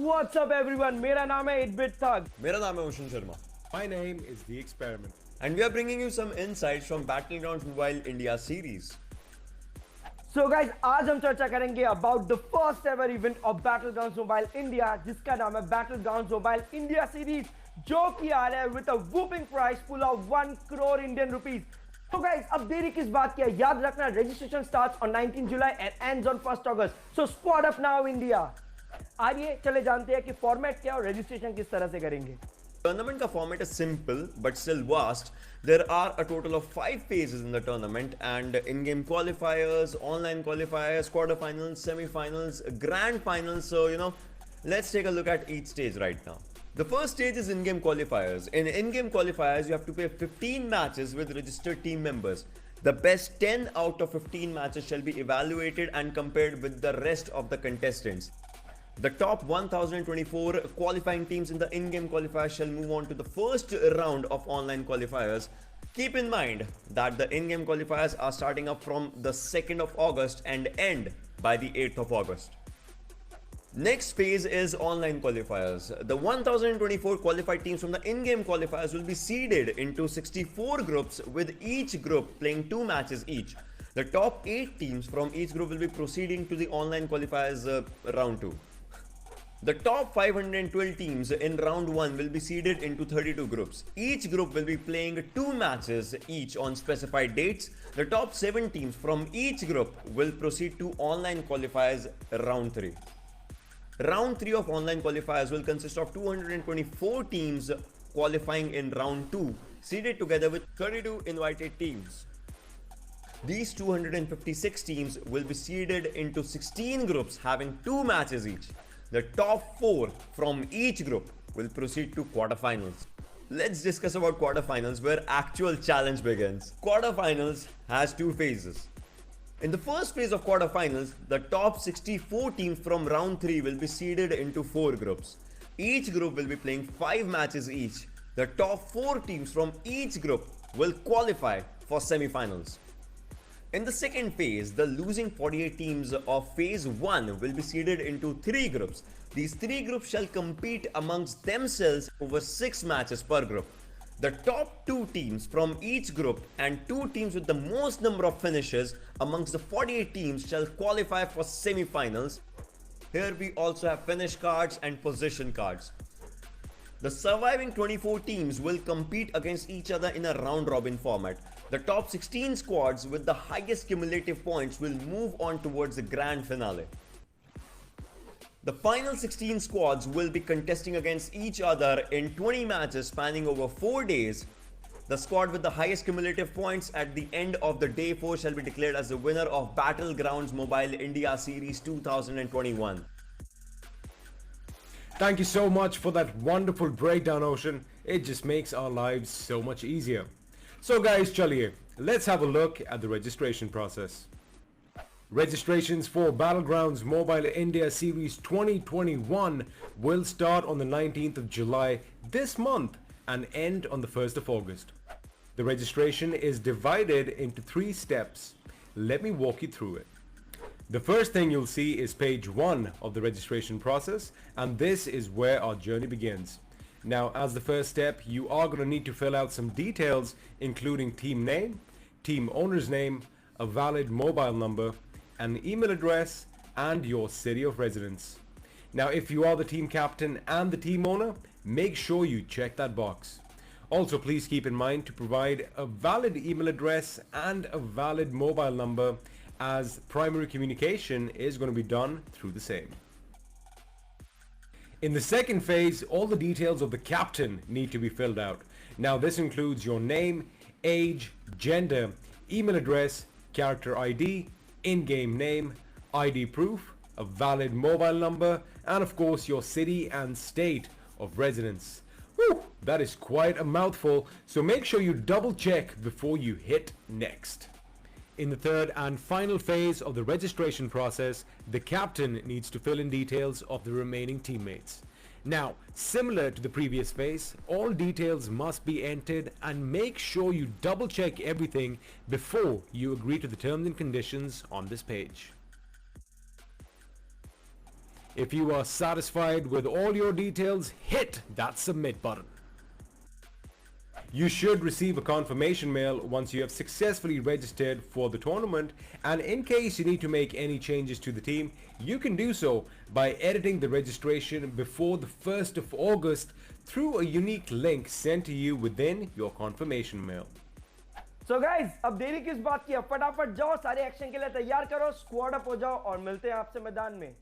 What's up everyone? मेरा नाम है 8-Bit Thug. मेरा नाम है ocean Sharma My name is The Experiment. and we are bringing you some insights from Battlegrounds Mobile India series. So guys, आज हम चर्चा करेंगे about the first ever event of Battlegrounds Mobile India, जिसका नाम है Battlegrounds Mobile India series, जो कि आ रहा है with a whooping prize pool of 1 crore Indian rupees. So guys, अब देरी किस बात की है? याद रखना, registration starts on 19 July and ends on 1st August. So squad up now India. आइए चले जानते हैं कि फॉर्मेट क्या और रजिस्ट्रेशन किस तरह से करेंगे. Tournament का format is simple but still vast. There are a total of 5 phases in the tournament and in-game qualifiers, online qualifiers, quarterfinals, semi-finals, grand finals. So let's take a look at each stage right now. The first stage is in-game qualifiers. In in-game qualifiers, you have to play 15 matches with registered team members. The best 10 out of 15 matches shall be evaluated and compared with the rest of the contestants. The top 1024 qualifying teams in the in-game qualifiers shall move on to the first round of online qualifiers. Keep in mind that the in-game qualifiers are starting up from the 2nd of August and end by the 8th of August. Next phase is online qualifiers. The 1024 qualified teams from the in-game qualifiers will be seeded into 64 groups with each group playing 2 matches each. The top 8 teams from each group will be proceeding to the online qualifiers round 2. The top 512 teams in round 1 will be seeded into 32 groups. Each group will be playing 2 matches each on specified dates. The top 7 teams from each group will proceed to online qualifiers round 3. Round 3 of online qualifiers will consist of 224 teams qualifying in round 2, seeded together with 32 invited teams. These 256 teams will be seeded into 16 groups having 2 matches each. The top 4 from each group will proceed to quarterfinals. Let's discuss about quarterfinals, where actual challenge begins. Quarterfinals has 2 phases. In the first phase of quarterfinals, the top 64 teams from round 3 will be seeded into 4 groups. Each group will be playing 5 matches each. The top 4 teams from each group will qualify for semi-finals. In the second phase, the losing 48 teams of phase 1 will be seeded into 3 groups. These 3 groups shall compete amongst themselves over 6 matches per group. The top 2 teams from each group and 2 teams with the most number of finishes amongst the 48 teams shall qualify for semi-finals. Here we also have finish cards and position cards. The surviving 24 teams will compete against each other in a round-robin format. The top 16 squads with the highest cumulative points will move on towards the grand finale. The final 16 squads will be contesting against each other in 20 matches spanning over 4 days. The squad with the highest cumulative points at the end of the day 4 shall be declared as the winner of Battlegrounds Mobile India Series 2021. Thank you so much for that wonderful breakdown, Ocean. It just makes our lives so much easier. So guys, chaliye, let's have a look at the registration process. Registrations for Battlegrounds Mobile India Series 2021 will start on the 19th of July this month and end on the 1st of August. The registration is divided into 3 steps. Let me walk you through it. The first thing you'll see is page 1 of the registration process, and this is where our journey begins. Now, as the first step, you are going to need to fill out some details, including team name, team owner's name, a valid mobile number, an email address, and your city of residence. Now, if you are the team captain and the team owner, make sure you check that box. Also, please keep in mind to provide a valid email address and a valid mobile number, as primary communication is going to be done through the same. In the second phase, all the details of the captain need to be filled out. Now, this includes your name, age, gender, email address, character ID, in-game name, ID proof, a valid mobile number, and of course your city and state of residence. Whew, that is quite a mouthful, so make sure you double check before you hit next. In the third and final phase of the registration process, the captain needs to fill in details of the remaining teammates. Now, similar to the previous phase, all details must be entered, and make sure you double check everything before you agree to the terms and conditions on this page. If you are satisfied with all your details, hit that submit button. You should receive a confirmation mail once you have successfully registered for the tournament, and in case you need to make any changes to the team, you can do so by editing the registration before the 1st of August through a unique link sent to you within your confirmation mail. So guys, अब देरी किस बात की है, फटाफट जाओ, सारे action के लिए तैयार करो, स्क्वाड अप हो जाओ और मिलते हैं आपसे मैदान में।